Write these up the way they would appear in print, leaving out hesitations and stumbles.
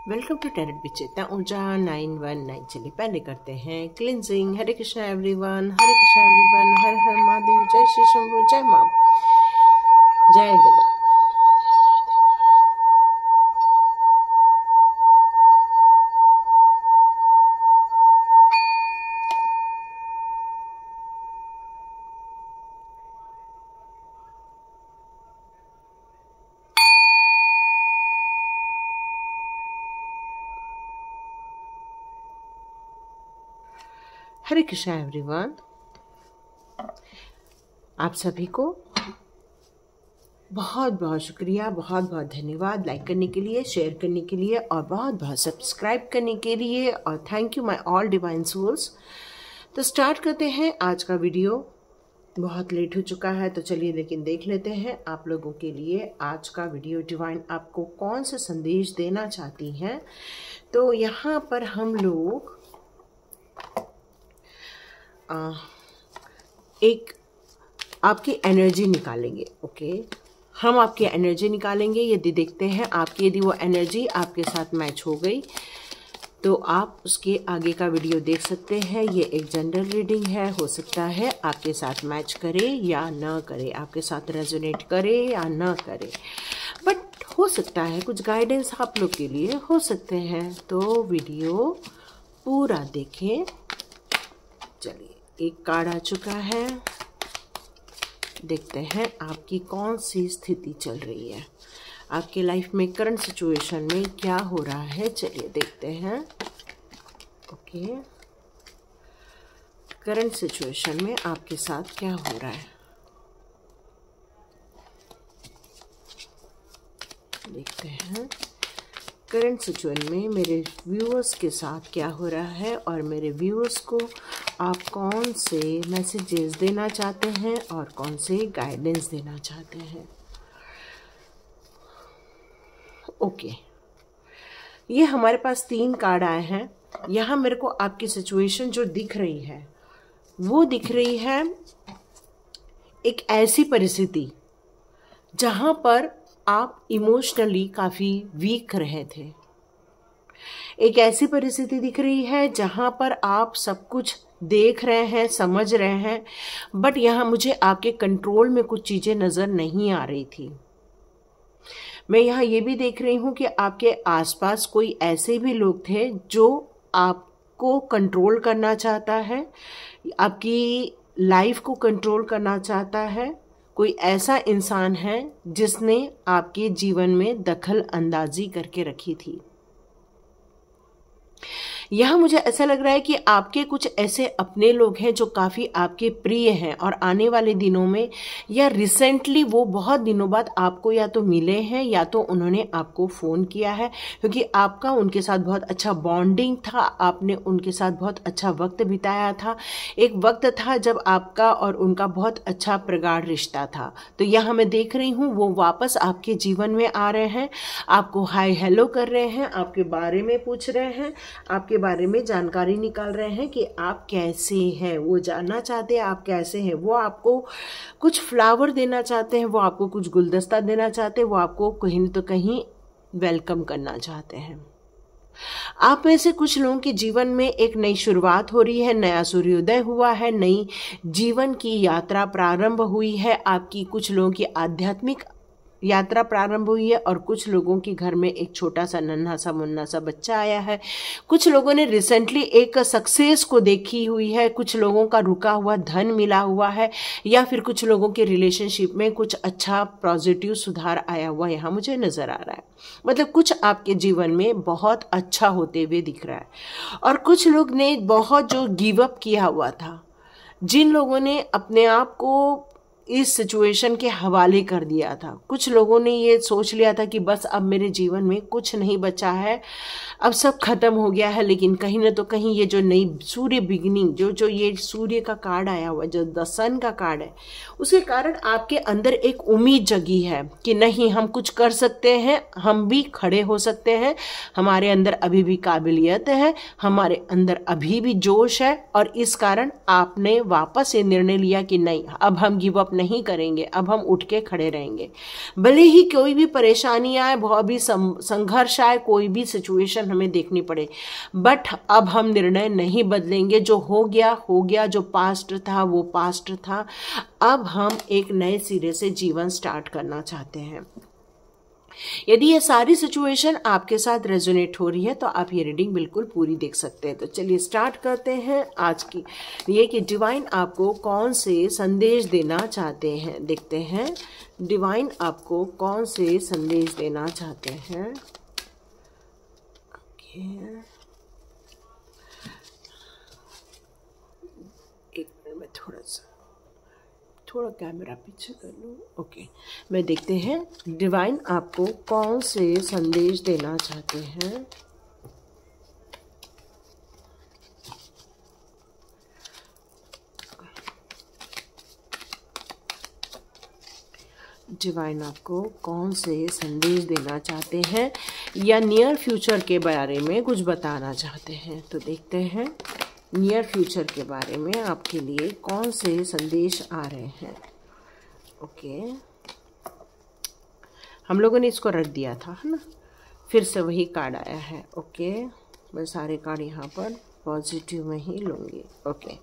Welcome to tarot विचेता ऊर्जा 919। चलिए पहले करते हैं क्लिनजिंग। हरे कृष्णा एवरीवन, हरे कृष्णा एवरीवन, हर हर महादेव, जय श्री शंभू, जय मां, जय गजा। हरे कृष्णा एवरीवन, आप सभी को बहुत बहुत शुक्रिया, बहुत बहुत धन्यवाद लाइक करने के लिए, शेयर करने के लिए और बहुत बहुत सब्सक्राइब करने के लिए। और thank you my all divine souls. तो स्टार्ट करते हैं आज का वीडियो। बहुत लेट हो चुका है तो चलिए लेकिन देख लेते हैं आप लोगों के लिए आज का वीडियो डिवाइन आपको कौन सा संदेश देना चाहती हैं। तो यहाँ पर हम लोग एक आपकी एनर्जी निकालेंगे। ओके, हम आपकी एनर्जी निकालेंगे। यदि देखते हैं आपकी यदि वो एनर्जी आपके साथ मैच हो गई तो आप उसके आगे का वीडियो देख सकते हैं। ये एक जनरल रीडिंग है, हो सकता है आपके साथ मैच करे या ना करे, आपके साथ रेजोनेट करे या ना करे, बट हो सकता है कुछ गाइडेंस आप लोग के लिए हो सकते हैं। तो वीडियो पूरा देखें। चलिए, एक कार्ड आ चुका है, देखते हैं आपकी कौन सी स्थिति चल रही है, आपके लाइफ में करंट सिचुएशन में क्या हो रहा है। चलिए देखते हैं। ओके, करंट सिचुएशन में आपके साथ क्या हो रहा है, देखते हैं करंट सिचुएशन में मेरे व्यूअर्स के साथ क्या हो रहा है और मेरे व्यूअर्स को आप कौन से मैसेजेस देना चाहते हैं और कौन से गाइडेंस देना चाहते हैं। ओके, ये हमारे पास 3 कार्ड आए हैं। यहाँ मेरे को आपकी सिचुएशन जो दिख रही है वो दिख रही है एक ऐसी परिस्थिति जहाँ पर आप इमोशनली काफ़ी वीक रहे थे। एक ऐसी परिस्थिति दिख रही है जहाँ पर आप सब कुछ देख रहे हैं, समझ रहे हैं, बट यहाँ मुझे आपके कंट्रोल में कुछ चीज़ें नज़र नहीं आ रही थी। मैं यहाँ ये भी देख रही हूँ कि आपके आसपास कोई ऐसे भी लोग थे जो आपको कंट्रोल करना चाहता है, आपकी लाइफ को कंट्रोल करना चाहता है। कोई ऐसा इंसान है जिसने आपके जीवन में दखल अंदाजी करके रखी थी। यहाँ मुझे ऐसा लग रहा है कि आपके कुछ ऐसे अपने लोग हैं जो काफ़ी आपके प्रिय हैं और आने वाले दिनों में या रिसेंटली वो बहुत दिनों बाद आपको या तो मिले हैं या तो उन्होंने आपको फ़ोन किया है, क्योंकि आपका उनके साथ बहुत अच्छा बॉन्डिंग था, आपने उनके साथ बहुत अच्छा वक्त बिताया था। एक वक्त था जब आपका और उनका बहुत अच्छा प्रगाढ़ रिश्ता था। तो यहाँ मैं देख रही हूँ वो वापस आपके जीवन में आ रहे हैं, आपको हाय हेलो कर रहे हैं, आपके बारे में पूछ रहे हैं, आपके बारे में जानकारी निकाल रहे हैं कि आप कैसे हैं, वो जानना चाहते हैं आप कैसे हैं। वो आपको कुछ फ्लावर देना चाहते हैं, वो आपको कुछ गुलदस्ता देना चाहते हैं, वो आपको कहीं तो कहीं वेलकम करना चाहते हैं। आप में से कुछ लोगों के जीवन में एक नई शुरुआत हो रही है, नया सूर्योदय हुआ है, नई जीवन की यात्रा प्रारंभ हुई है। आपकी कुछ लोगों की आध्यात्मिक यात्रा प्रारंभ हुई है और कुछ लोगों के घर में एक छोटा सा नन्हा सा मुन्ना सा बच्चा आया है। कुछ लोगों ने रिसेंटली एक सक्सेस को देखी हुई है, कुछ लोगों का रुका हुआ धन मिला हुआ है, या फिर कुछ लोगों के रिलेशनशिप में कुछ अच्छा पॉजिटिव सुधार आया हुआ यहाँ मुझे नज़र आ रहा है। मतलब कुछ आपके जीवन में बहुत अच्छा होते हुए दिख रहा है। और कुछ लोग ने बहुत जो गिव अप किया हुआ था, जिन लोगों ने अपने आप को इस सिचुएशन के हवाले कर दिया था, कुछ लोगों ने ये सोच लिया था कि बस अब मेरे जीवन में कुछ नहीं बचा है, अब सब खत्म हो गया है। लेकिन कहीं ना तो कहीं ये जो नई सूर्य बिगनिंग, जो ये सूर्य का कार्ड आया हुआ, जो द सन का कार्ड है, उसके कारण आपके अंदर एक उम्मीद जगी है कि नहीं, हम कुछ कर सकते हैं, हम भी खड़े हो सकते हैं, हमारे अंदर अभी भी काबिलियत है, हमारे अंदर अभी भी जोश है। और इस कारण आपने वापस ये निर्णय लिया कि नहीं, अब हम गिव अप नहीं करेंगे, अब हम उठ के खड़े रहेंगे। भले ही कोई भी परेशानी आए, बहुत भी संघर्ष आए, कोई भी सिचुएशन हमें देखनी पड़े, बट अब हम निर्णय नहीं बदलेंगे। जो हो गया, जो पास्ट था वो पास्ट था। अब हम एक नए सिरे से जीवन स्टार्ट करना चाहते हैं। यदि ये सारी सिचुएशन आपके साथ रेजोनेट हो रही है तो आप ये रीडिंग बिल्कुल पूरी देख सकते हैं। तो चलिए स्टार्ट करते हैं आज की ये कि डिवाइन आपको कौन से संदेश देना चाहते हैं। देखते हैं डिवाइन आपको कौन से संदेश देना चाहते हैं। एक मिनट में थोड़ा कैमरा पीछे कर लूँ। ओके, मैं देखते हैं डिवाइन आपको कौन से संदेश देना चाहते हैं। डिवाइन आपको कौन से संदेश देना चाहते हैं या नियर फ्यूचर के बारे में कुछ बताना चाहते हैं। तो देखते हैं नियर फ्यूचर के बारे में आपके लिए कौन से संदेश आ रहे हैं। ओके, हम लोगों ने इसको रख दिया था, है ना, फिर से वही कार्ड आया है। ओके, मैं सारे कार्ड यहाँ पर पॉजिटिव में ही लूँगी। ओके,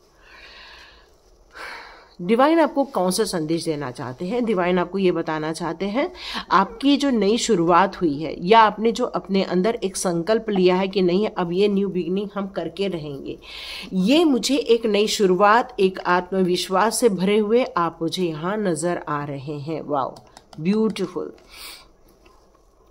डिवाइन आपको कौन सा संदेश देना चाहते हैं। डिवाइन आपको ये बताना चाहते हैं आपकी जो नई शुरुआत हुई है या आपने जो अपने अंदर एक संकल्प लिया है कि नहीं अब ये न्यू बिगिनिंग हम करके रहेंगे, ये मुझे एक नई शुरुआत, एक आत्मविश्वास से भरे हुए आप मुझे यहाँ नजर आ रहे हैं। Wow, beautiful.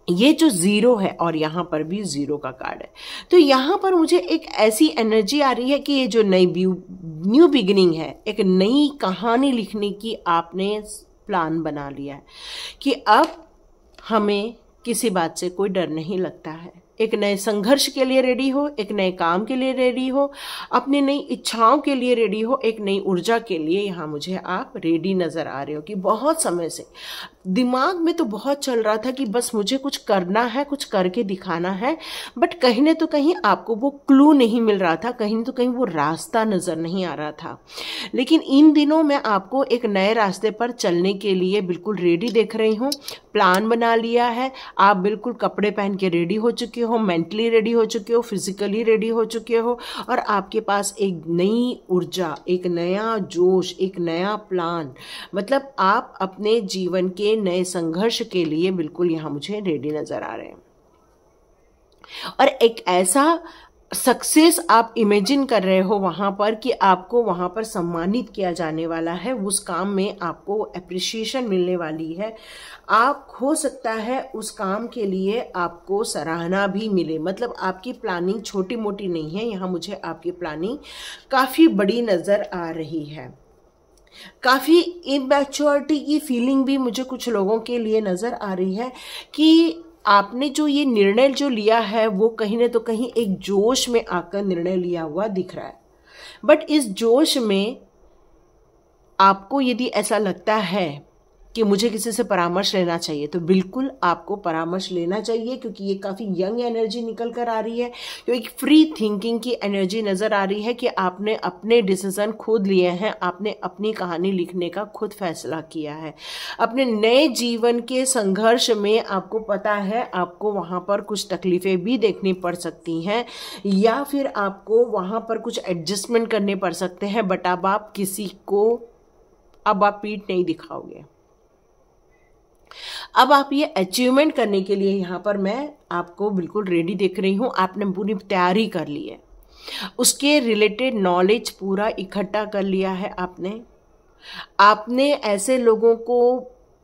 ये जो जीरो है और यहाँ पर भी जीरो का कार्ड है, तो यहाँ पर मुझे एक ऐसी एनर्जी आ रही है कि ये जो न्यू बिगिनिंग है, एक नई कहानी लिखने की आपने प्लान बना लिया है कि अब हमें किसी बात से कोई डर नहीं लगता है। एक नए संघर्ष के लिए रेडी हो, एक नए काम के लिए रेडी हो, अपनी नई इच्छाओं के लिए रेडी हो, एक नई ऊर्जा के लिए यहाँ मुझे आप रेडी नजर आ रहे हो। कि बहुत समय से दिमाग में तो बहुत चल रहा था कि बस मुझे कुछ करना है, कुछ करके दिखाना है, बट कहीं न तो कहीं आपको वो क्लू नहीं मिल रहा था, कहीं तो कहीं वो रास्ता नजर नहीं आ रहा था। लेकिन इन दिनों मैं आपको एक नए रास्ते पर चलने के लिए बिल्कुल रेडी देख रही हूँ। प्लान बना लिया है, आप बिल्कुल कपड़े पहन के रेडी हो चुके हो, मेंटली रेडी हो चुके हो, फिजिकली रेडी हो चुके हो, और आपके पास एक नई ऊर्जा, एक नया जोश, एक नया प्लान, मतलब आप अपने जीवन के नए संघर्ष के लिए बिल्कुल यहाँ मुझे रेडी नजर आ रहे हैं। और एक ऐसा सक्सेस आप इमेजिन कर रहे हो वहां पर कि आपको वहां पर सम्मानित किया जाने वाला है, उस काम में आपको अप्रिसिएशन मिलने वाली है। आप हो सकता है उस काम के लिए आपको सराहना भी मिले। मतलब आपकी प्लानिंग छोटी मोटी नहीं है, यहाँ मुझे आपकी प्लानिंग काफी बड़ी नजर आ रही है। काफी इमैच्योरिटी की फीलिंग भी मुझे कुछ लोगों के लिए नजर आ रही है कि आपने जो ये निर्णय जो लिया है वो कहीं न तो कहीं एक जोश में आकर निर्णय लिया हुआ दिख रहा है। बट इस जोश में आपको यदि ऐसा लगता है कि मुझे किसी से परामर्श लेना चाहिए, तो बिल्कुल आपको परामर्श लेना चाहिए, क्योंकि ये काफ़ी यंग एनर्जी निकल कर आ रही है। तो एक फ्री थिंकिंग की एनर्जी नज़र आ रही है कि आपने अपने डिसीजन खुद लिए हैं, आपने अपनी कहानी लिखने का खुद फैसला किया है। अपने नए जीवन के संघर्ष में आपको पता है आपको वहाँ पर कुछ तकलीफ़ें भी देखनी पड़ सकती हैं, या फिर आपको वहाँ पर कुछ एडजस्टमेंट करने पड़ सकते हैं, बट अब आप किसी को अब आप पीठ नहीं दिखाओगे। अब आप ये अचीवमेंट करने के लिए यहाँ पर मैं आपको बिल्कुल रेडी देख रही हूँ। आपने पूरी तैयारी कर ली है, उसके रिलेटेड नॉलेज पूरा इकट्ठा कर लिया है आपने ऐसे लोगों को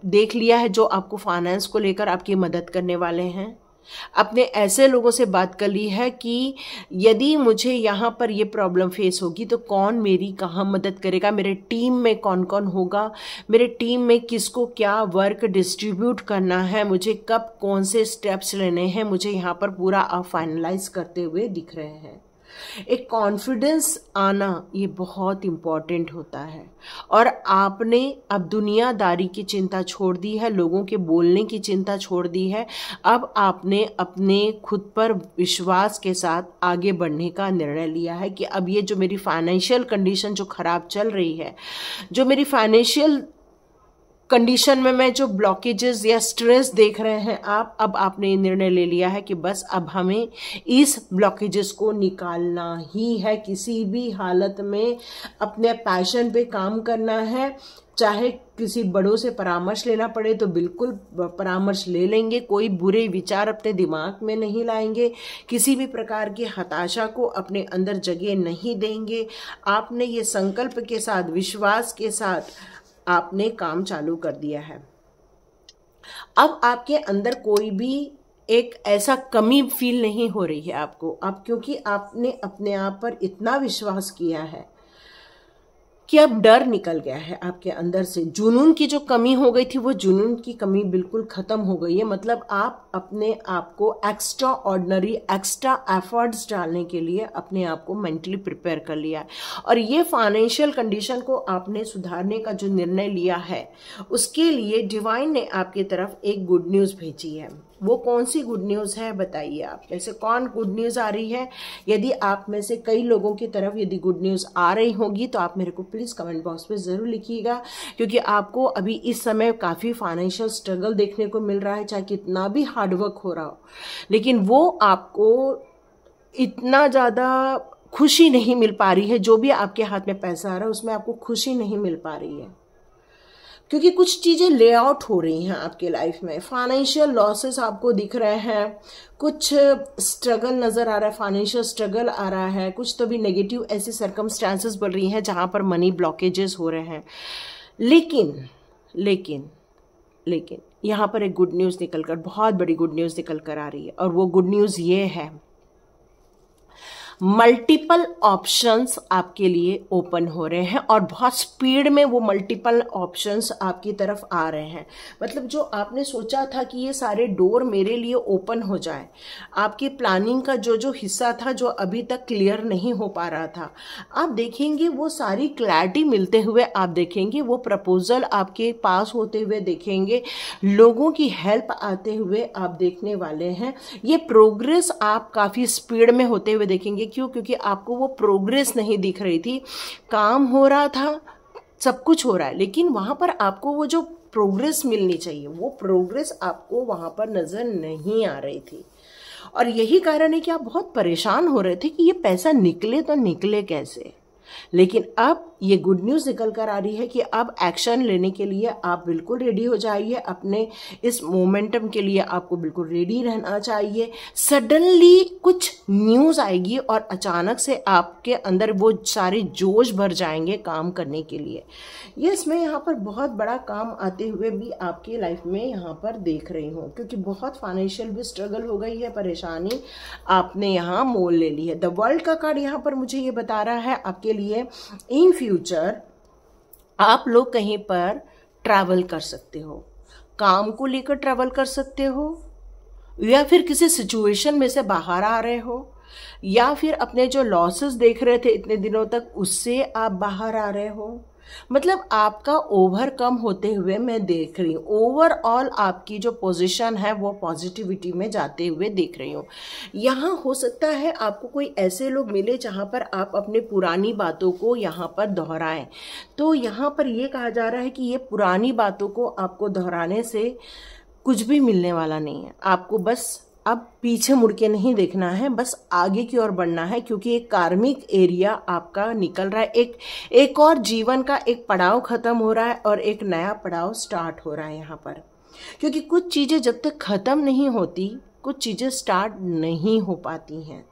देख लिया है जो आपको फाइनेंस को लेकर आपकी मदद करने वाले हैं। अपने ऐसे लोगों से बात कर ली है कि यदि मुझे यहाँ पर ये प्रॉब्लम फेस होगी तो कौन मेरी कहाँ मदद करेगा, मेरे टीम में कौन कौन होगा, मेरे टीम में किसको क्या वर्क डिस्ट्रीब्यूट करना है, मुझे कब कौन से स्टेप्स लेने हैं, मुझे यहाँ पर पूरा आप फाइनलाइज करते हुए दिख रहे हैं। एक कॉन्फिडेंस आना ये बहुत इम्पॉर्टेंट होता है। और आपने अब दुनियादारी की चिंता छोड़ दी है, लोगों के बोलने की चिंता छोड़ दी है। अब आपने अपने खुद पर विश्वास के साथ आगे बढ़ने का निर्णय लिया है कि अब ये जो मेरी फाइनेंशियल कंडीशन जो खराब चल रही है, जो मेरी फाइनेंशियल कंडीशन में मैं जो ब्लॉकेजेस या स्ट्रेस देख रहे हैं आप, अब आपने निर्णय ले लिया है कि बस अब हमें इस ब्लॉकेजेस को निकालना ही है, किसी भी हालत में अपने पैशन पे काम करना है। चाहे किसी बड़ों से परामर्श लेना पड़े तो बिल्कुल परामर्श ले लेंगे, कोई बुरे विचार अपने दिमाग में नहीं लाएंगे, किसी भी प्रकार की हताशा को अपने अंदर जगह नहीं देंगे। आपने ये संकल्प के साथ, विश्वास के साथ आपने काम चालू कर दिया है। अब आपके अंदर कोई भी एक ऐसा कमी फील नहीं हो रही है आपको, अब क्योंकि आपने अपने आप पर इतना विश्वास किया है कि अब डर निकल गया है आपके अंदर से। जुनून की जो कमी हो गई थी वो जुनून की कमी बिल्कुल खत्म हो गई है। मतलब आप अपने आप को एक्स्ट्रा ऑर्डिनरी, एक्स्ट्रा एफर्ट्स डालने के लिए अपने आप को मेंटली प्रिपेयर कर लिया है। और ये फाइनेंशियल कंडीशन को आपने सुधारने का जो निर्णय लिया है उसके लिए डिवाइन ने आपकी तरफ एक गुड न्यूज़ भेजी है। वो कौन सी गुड न्यूज़ है बताइए, आप में से कौन गुड न्यूज़ आ रही है? यदि आप में से कई लोगों की तरफ यदि गुड न्यूज़ आ रही होगी तो आप मेरे को प्लीज़ कमेंट बॉक्स में ज़रूर लिखिएगा, क्योंकि आपको अभी इस समय काफ़ी फाइनेंशियल स्ट्रगल देखने को मिल रहा है। चाहे कितना भी हार्डवर्क हो रहा हो, लेकिन वो आपको इतना ज़्यादा खुशी नहीं मिल पा रही है। जो भी आपके हाथ में पैसा आ रहा है उसमें आपको खुशी नहीं मिल पा रही है, क्योंकि कुछ चीज़ें ले आउट हो रही हैं आपके लाइफ में। फाइनेंशियल लॉसेस आपको दिख रहे हैं, कुछ स्ट्रगल नज़र आ रहा है, फाइनेंशियल स्ट्रगल आ रहा है, कुछ तो भी नेगेटिव ऐसी सर्कमस्टांसेस बढ़ रही हैं जहाँ पर मनी ब्लॉकेजेस हो रहे हैं। लेकिन लेकिन लेकिन यहाँ पर एक गुड न्यूज़ निकलकर, बहुत बड़ी गुड न्यूज़ निकल कर आ रही है, और वो गुड न्यूज़ ये है, मल्टीपल ऑप्शंस आपके लिए ओपन हो रहे हैं और बहुत स्पीड में वो मल्टीपल ऑप्शंस आपकी तरफ आ रहे हैं। मतलब जो आपने सोचा था कि ये सारे डोर मेरे लिए ओपन हो जाए, आपकी प्लानिंग का जो जो हिस्सा था जो अभी तक क्लियर नहीं हो पा रहा था, आप देखेंगे वो सारी क्लैरिटी मिलते हुए आप देखेंगे, वो प्रपोजल आपके पास होते हुए देखेंगे, लोगों की हेल्प आते हुए आप देखने वाले हैं। ये प्रोग्रेस आप काफ़ी स्पीड में होते हुए देखेंगे। क्यों? क्योंकि आपको वो प्रोग्रेस नहीं दिख रही थी। काम हो रहा था, सब कुछ हो रहा है, लेकिन वहां पर आपको वो जो प्रोग्रेस मिलनी चाहिए वो प्रोग्रेस आपको वहां पर नजर नहीं आ रही थी। और यही कारण है कि आप बहुत परेशान हो रहे थे कि ये पैसा निकले तो निकले कैसे। लेकिन अब ये गुड न्यूज़ निकल कर आ रही है कि अब एक्शन लेने के लिए आप बिल्कुल रेडी हो जाइए। अपने इस मोमेंटम के लिए आपको बिल्कुल रेडी रहना चाहिए। सडनली कुछ न्यूज़ आएगी और अचानक से आपके अंदर वो सारे जोश भर जाएंगे काम करने के लिए। यस, मैं यहाँ पर बहुत बड़ा काम आते हुए भी आपकी लाइफ में यहाँ पर देख रही हूँ, क्योंकि बहुत फाइनेंशियल भी स्ट्रगल हो गई है, परेशानी आपने यहाँ मोल ले ली है। द वर्ल्ड का कार्ड यहाँ पर मुझे ये बता रहा है आपके लिए इन फ्यूचर आप लोग कहीं पर ट्रैवल कर सकते हो, काम को लेकर ट्रैवल कर सकते हो, या फिर किसी सिचुएशन में से बाहर आ रहे हो, या फिर अपने जो लॉसेस देख रहे थे इतने दिनों तक उससे आप बाहर आ रहे हो। मतलब आपका ओवरकम होते हुए मैं देख रही हूँ। ओवरऑल आपकी जो पोजीशन है वो पॉजिटिविटी में जाते हुए देख रही हूँ। यहाँ हो सकता है आपको कोई ऐसे लोग मिले जहाँ पर आप अपने पुरानी बातों को यहाँ पर दोहराएं। तो यहाँ पर ये कहा जा रहा है कि ये पुरानी बातों को आपको दोहराने से कुछ भी मिलने वाला नहीं है। आपको बस अब पीछे मुड़ के नहीं देखना है, बस आगे की ओर बढ़ना है, क्योंकि एक कार्मिक एरिया आपका निकल रहा है। एक और जीवन का एक पड़ाव खत्म हो रहा है और एक नया पड़ाव स्टार्ट हो रहा है यहाँ पर। क्योंकि कुछ चीज़ें जब तक खत्म नहीं होती, कुछ चीज़ें स्टार्ट नहीं हो पाती हैं।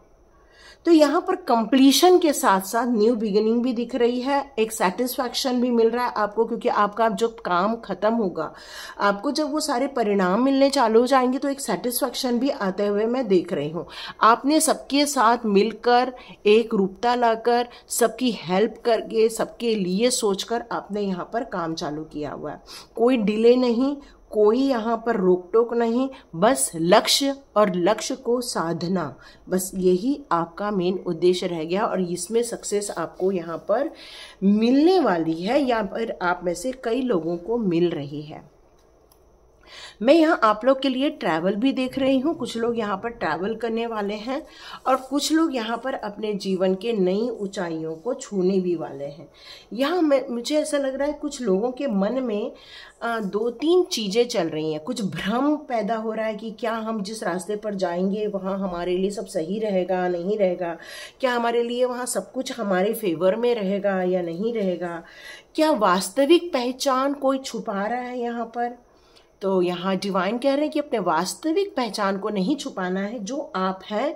तो यहाँ पर कंप्लीशन के साथ साथ न्यू बिगिनिंग भी दिख रही है, एक सेटिस्फैक्शन भी मिल रहा है आपको, क्योंकि आपका जो काम खत्म होगा, आपको जब वो सारे परिणाम मिलने चालू हो जाएंगे तो एक सेटिस्फैक्शन भी आते हुए मैं देख रही हूँ। आपने सबके साथ मिलकर एक रूपता लाकर, सबकी हेल्प करके, सबके लिए सोचकर आपने यहाँ पर काम चालू किया हुआ है। कोई डिले नहीं, कोई यहाँ पर रोक टोक नहीं, बस लक्ष्य और लक्ष्य को साधना, बस यही आपका मेन उद्देश्य रह गया। और इसमें सक्सेस आपको यहाँ पर मिलने वाली है, या फिर आप में से कई लोगों को मिल रही है। मैं यहाँ आप लोग के लिए ट्रैवल भी देख रही हूँ। कुछ लोग यहाँ पर ट्रैवल करने वाले हैं और कुछ लोग यहाँ पर अपने जीवन के नई ऊंचाइयों को छूने भी वाले हैं। यहाँ मुझे ऐसा लग रहा है कुछ लोगों के मन में दो तीन चीज़ें चल रही हैं। कुछ भ्रम पैदा हो रहा है कि क्या हम जिस रास्ते पर जाएंगे वहाँ हमारे लिए सब सही रहेगा, नहीं रहेगा, क्या हमारे लिए वहाँ सब कुछ हमारे फेवर में रहेगा या नहीं रहेगा, क्या वास्तविक पहचान कोई छुपा रहा है यहाँ पर। तो यहाँ डिवाइन कह रहे हैं कि अपने वास्तविक पहचान को नहीं छुपाना है, जो आप हैं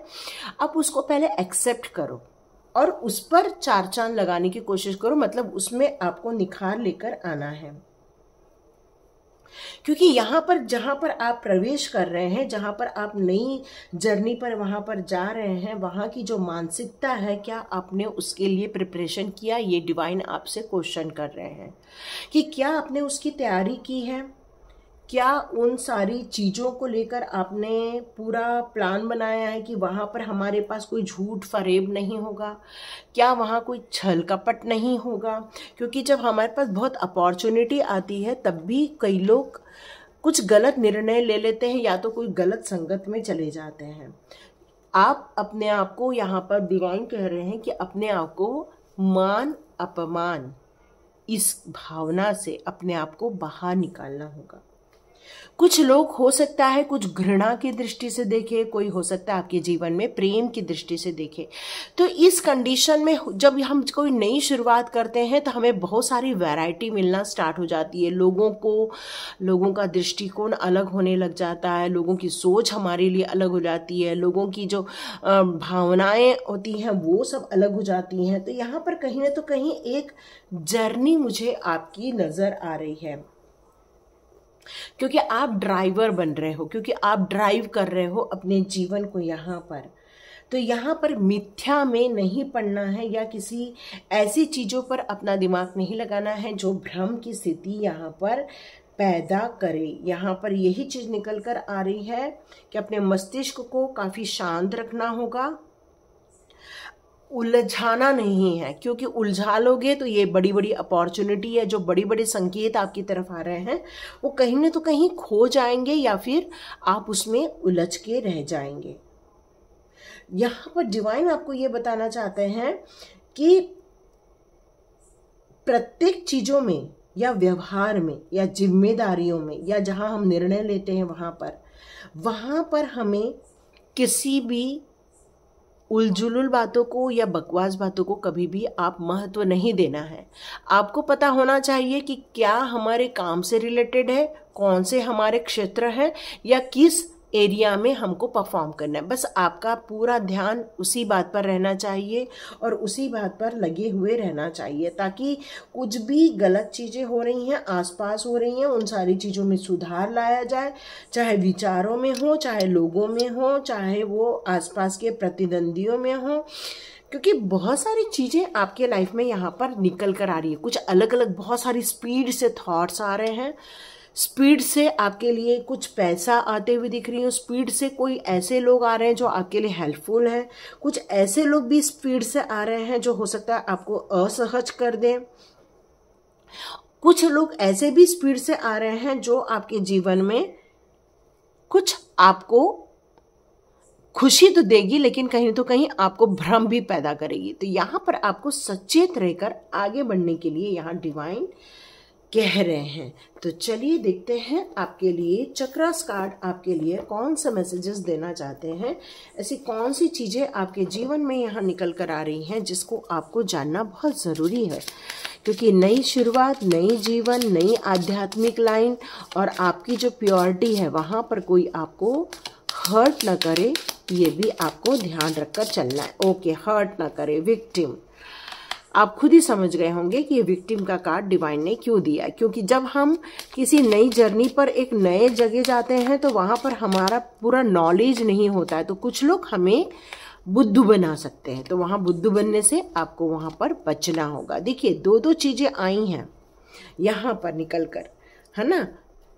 आप उसको पहले एक्सेप्ट करो और उस पर चार चांद लगाने की कोशिश करो, मतलब उसमें आपको निखार लेकर आना है। क्योंकि यहाँ पर जहाँ पर आप प्रवेश कर रहे हैं, जहाँ पर आप नई जर्नी पर वहाँ पर जा रहे हैं, वहाँ की जो मानसिकता है, क्या आपने उसके लिए प्रिपरेशन किया, ये डिवाइन आपसे क्वेश्चन कर रहे हैं कि क्या आपने उसकी तैयारी की है, क्या उन सारी चीज़ों को लेकर आपने पूरा प्लान बनाया है कि वहाँ पर हमारे पास कोई झूठ फरेब नहीं होगा, क्या वहाँ कोई छल कपट नहीं होगा। क्योंकि जब हमारे पास बहुत अपॉर्चुनिटी आती है तब भी कई लोग कुछ गलत निर्णय ले लेते हैं या तो कोई गलत संगत में चले जाते हैं। आप अपने आप को, यहाँ पर डिवाइन कह रहे हैं कि अपने आप को मान अपमान इस भावना से अपने आप को बाहर निकालना होगा। कुछ लोग हो सकता है कुछ घृणा की दृष्टि से देखे, कोई हो सकता है आपके जीवन में प्रेम की दृष्टि से देखे। तो इस कंडीशन में जब हम कोई नई शुरुआत करते हैं तो हमें बहुत सारी वैरायटी मिलना स्टार्ट हो जाती है। लोगों का दृष्टिकोण अलग होने लग जाता है, लोगों की सोच हमारे लिए अलग हो जाती है, लोगों की जो भावनाएं होती हैं वो सब अलग हो जाती हैं। तो यहाँ पर कहीं ना तो कहीं एक जर्नी मुझे आपकी नज़र आ रही है, क्योंकि आप ड्राइवर बन रहे हो, क्योंकि आप ड्राइव कर रहे हो अपने जीवन को यहाँ पर। तो यहाँ पर मिथ्या में नहीं पड़ना है या किसी ऐसी चीज़ों पर अपना दिमाग नहीं लगाना है जो भ्रम की स्थिति यहाँ पर पैदा करे। यहाँ पर यही चीज़ निकल कर आ रही है कि अपने मस्तिष्क को काफ़ी शांत रखना होगा, उलझाना नहीं है, क्योंकि उलझा लोगे तो ये बड़ी बड़ी अपॉर्चुनिटी है, जो बड़ी बड़ी संकेत आपकी तरफ आ रहे हैं वो कहीं ना तो कहीं खो जाएंगे या फिर आप उसमें उलझ के रह जाएंगे। यहाँ पर डिवाइन आपको ये बताना चाहते हैं कि प्रत्येक चीज़ों में या व्यवहार में या जिम्मेदारियों में या जहाँ हम निर्णय लेते हैं वहाँ पर हमें किसी भी उलझुल बातों को या बकवास बातों को कभी भी आप महत्व नहीं देना है। आपको पता होना चाहिए कि क्या हमारे काम से रिलेटेड है, कौन से हमारे क्षेत्र हैं या किस एरिया में हमको परफॉर्म करना है। बस आपका पूरा ध्यान उसी बात पर रहना चाहिए और उसी बात पर लगे हुए रहना चाहिए, ताकि कुछ भी गलत चीज़ें हो रही हैं, आसपास हो रही हैं, उन सारी चीज़ों में सुधार लाया जाए, चाहे विचारों में हो, चाहे लोगों में हो, चाहे वो आसपास के प्रतिद्वंदियों में हो। क्योंकि बहुत सारी चीज़ें आपके लाइफ में यहाँ पर निकल कर आ रही है, कुछ अलग अलग बहुत सारी स्पीड से थॉट्स आ रहे हैं, स्पीड से आपके लिए कुछ पैसा आते हुए दिख रही है, स्पीड से कोई ऐसे लोग आ रहे हैं जो आपके लिए हेल्पफुल हैं, कुछ ऐसे लोग भी स्पीड से आ रहे हैं जो हो सकता है आपको असहज कर दें, कुछ लोग ऐसे भी स्पीड से आ रहे हैं जो आपके जीवन में कुछ आपको खुशी तो देगी लेकिन कहीं तो कहीं आपको भ्रम भी पैदा करेगी। तो यहाँ पर आपको सचेत रहकर आगे बढ़ने के लिए यहाँ डिवाइन कह रहे हैं। तो चलिए देखते हैं आपके लिए चक्रास कार्ड आपके लिए कौन सा मैसेजेस देना चाहते हैं, ऐसी कौन सी चीज़ें आपके जीवन में यहाँ निकल कर आ रही हैं जिसको आपको जानना बहुत ज़रूरी है। क्योंकि नई शुरुआत, नई जीवन, नई आध्यात्मिक लाइन और आपकी जो प्योरिटी है वहाँ पर कोई आपको हर्ट ना करे, ये भी आपको ध्यान रखकर चलना है। ओके, हर्ट ना करे, विक्टिम। आप खुद ही समझ गए होंगे कि ये विक्टिम का कार्ड डिवाइन ने क्यों दिया, क्योंकि जब हम किसी नई जर्नी पर एक नए जगह जाते हैं तो वहाँ पर हमारा पूरा नॉलेज नहीं होता है, तो कुछ लोग हमें बुद्धू बना सकते हैं। तो वहाँ बुद्धू बनने से आपको वहाँ पर बचना होगा। देखिए दो चीज़ें आई हैं यहाँ पर निकल कर, है ना,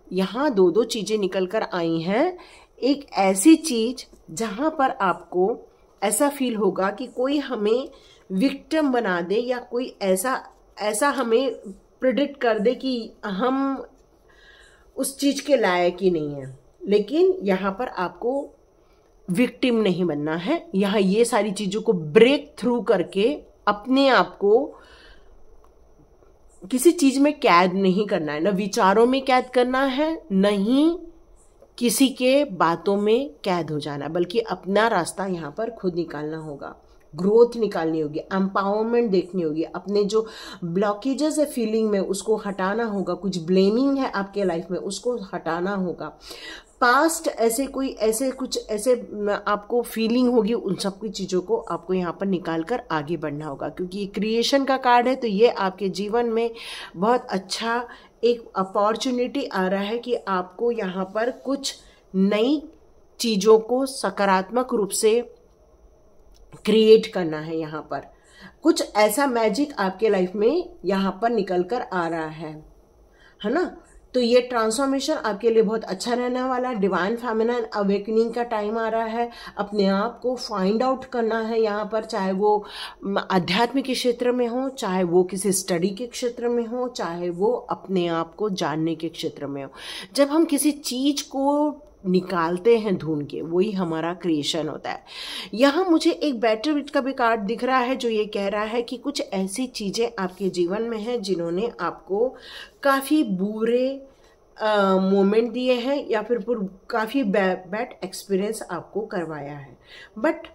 यहाँ दो चीज़ें निकल कर आई हैं। एक ऐसी चीज़ जहाँ पर आपको ऐसा फील होगा कि कोई हमें विक्टिम बना दे या कोई ऐसा हमें प्रिडिक्ट कर दे कि हम उस चीज के लायक ही नहीं है। लेकिन यहाँ पर आपको विक्टिम नहीं बनना है, यहाँ ये सारी चीजों को ब्रेक थ्रू करके अपने आप को किसी चीज में कैद नहीं करना है, न विचारों में कैद करना है, न ही किसी के बातों में कैद हो जाना, बल्कि अपना रास्ता यहाँ पर खुद निकालना होगा, ग्रोथ निकालनी होगी, एम्पावरमेंट देखनी होगी, अपने जो ब्लॉकेजेस है फीलिंग में उसको हटाना होगा, कुछ ब्लेमिंग है आपके लाइफ में उसको हटाना होगा, पास्ट ऐसे कुछ आपको फीलिंग होगी, उन सब की चीज़ों को आपको यहाँ पर निकाल कर आगे बढ़ना होगा। क्योंकि ये क्रिएशन का कार्ड है, तो ये आपके जीवन में बहुत अच्छा एक अपॉर्चुनिटी आ रहा है कि आपको यहाँ पर कुछ नई चीज़ों को सकारात्मक रूप से क्रिएट करना है। यहाँ पर कुछ ऐसा मैजिक आपके लाइफ में यहाँ पर निकल कर आ रहा है ना। तो ये ट्रांसफॉर्मेशन आपके लिए बहुत अच्छा रहने वाला है। डिवाइन फेमिनिन अवेकनिंग का टाइम आ रहा है। अपने आप को फाइंड आउट करना है यहाँ पर, चाहे वो आध्यात्म के क्षेत्र में हो, चाहे वो किसी स्टडी के क्षेत्र में हो, चाहे वो अपने आप को जानने के क्षेत्र में हो। जब हम किसी चीज को निकालते हैं ढूंढ के, वही हमारा क्रिएशन होता है। यहाँ मुझे एक बेटर विट का भी कार्ड दिख रहा है जो ये कह रहा है कि कुछ ऐसी चीजें आपके जीवन में हैं जिन्होंने आपको काफी बुरे मोमेंट दिए हैं या फिर काफी बैड एक्सपीरियंस आपको करवाया है। बट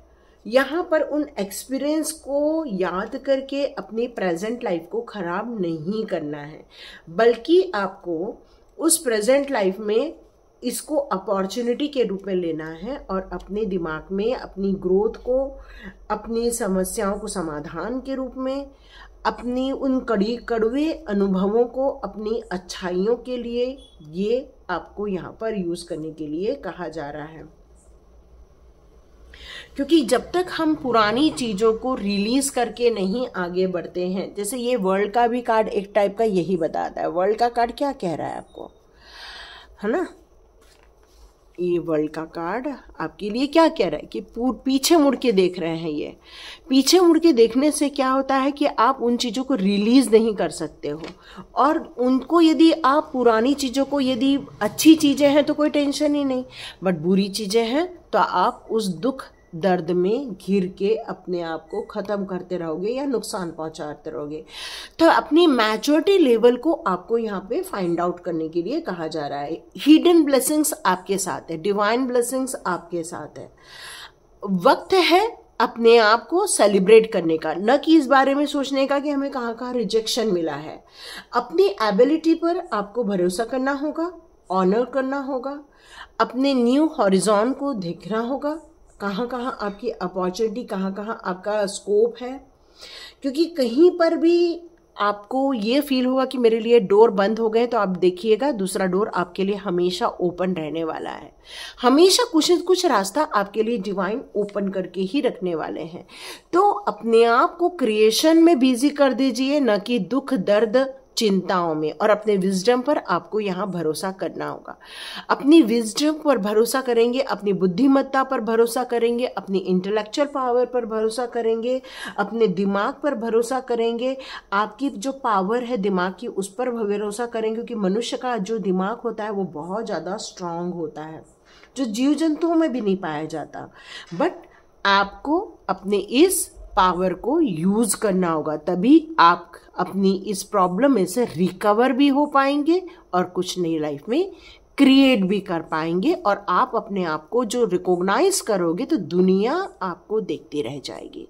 यहाँ पर उन एक्सपीरियंस को याद करके अपनी प्रेजेंट लाइफ को खराब नहीं करना है, बल्कि आपको उस प्रेजेंट लाइफ में इसको अपॉर्चुनिटी के रूप में लेना है और अपने दिमाग में अपनी ग्रोथ को, अपनी समस्याओं को समाधान के रूप में, अपनी उन कड़वे अनुभवों को अपनी अच्छाइयों के लिए, ये आपको यहाँ पर यूज करने के लिए कहा जा रहा है। क्योंकि जब तक हम पुरानी चीजों को रिलीज करके नहीं आगे बढ़ते हैं, जैसे ये वर्ल्ड का भी कार्ड एक टाइप का यही बताता है। वर्ल्ड का कार्ड क्या कह रहा है आपको, है ना, ये वर्ल्ड का कार्ड आपके लिए क्या कह रहा है कि पीछे मुड़ के देख रहे हैं। ये पीछे मुड़ के देखने से क्या होता है कि आप उन चीज़ों को रिलीज नहीं कर सकते हो, और उनको यदि आप पुरानी चीज़ों को, यदि अच्छी चीज़ें हैं तो कोई टेंशन ही नहीं, बट बुरी चीज़ें हैं तो आप उस दुख दर्द में घिर के अपने आप को ख़त्म करते रहोगे या नुकसान पहुंचाते रहोगे। तो अपनी मैच्योरिटी लेवल को आपको यहाँ पे फाइंड आउट करने के लिए कहा जा रहा है। हिडन ब्लेसिंग्स आपके साथ है, डिवाइन ब्लेसिंग्स आपके साथ है। वक्त है अपने आप को सेलिब्रेट करने का, न कि इस बारे में सोचने का कि हमें कहाँ कहाँ रिजेक्शन मिला है। अपनी एबिलिटी पर आपको भरोसा करना होगा, ऑनर करना होगा, अपने न्यू हॉरिजॉन को देखना होगा, कहाँ कहाँ आपकी अपॉर्चुनिटी, कहाँ कहाँ आपका स्कोप है। क्योंकि कहीं पर भी आपको ये फील होगा कि मेरे लिए डोर बंद हो गए, तो आप देखिएगा दूसरा डोर आपके लिए हमेशा ओपन रहने वाला है। हमेशा कुछ न कुछ रास्ता आपके लिए डिवाइन ओपन करके ही रखने वाले हैं। तो अपने आप को क्रिएशन में बिजी कर दीजिए, न कि दुख दर्द चिंताओं में, और अपने विजडम पर आपको यहाँ भरोसा करना होगा। अपनी विजडम पर भरोसा करेंगे, अपनी बुद्धिमत्ता पर भरोसा करेंगे, अपनी इंटेलेक्चुअल पावर पर भरोसा करेंगे, अपने दिमाग पर भरोसा करेंगे, आपकी जो पावर है दिमाग की उस पर भरोसा करेंगे। क्योंकि मनुष्य का जो दिमाग होता है वो बहुत ज़्यादा स्ट्रांग होता है, जो जीव जंतुओं में भी नहीं पाया जाता। बट आपको अपने इस पावर को यूज करना होगा, तभी आप अपनी इस प्रॉब्लम में से रिकवर भी हो पाएंगे और कुछ नई लाइफ में क्रिएट भी कर पाएंगे। और आप अपने आप को जो रिकॉग्नाइज करोगे तो दुनिया आपको देखती रह जाएगी,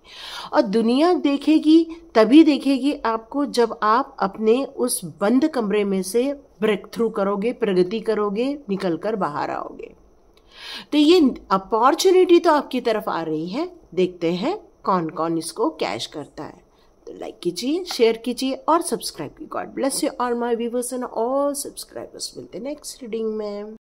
और दुनिया देखेगी तभी देखेगी आपको जब आप अपने उस बंद कमरे में से ब्रेक थ्रू करोगे, प्रगति करोगे, निकल कर बाहर आओगे। तो ये अपॉर्चुनिटी तो आपकी तरफ आ रही है, देखते हैं कौन कौन इसको कैश करता है। तो लाइक कीजिए, शेयर कीजिए और सब्सक्राइब कीजिए। God bless you all my viewers and all subscribers. मिलते हैं नेक्स्ट रीडिंग में।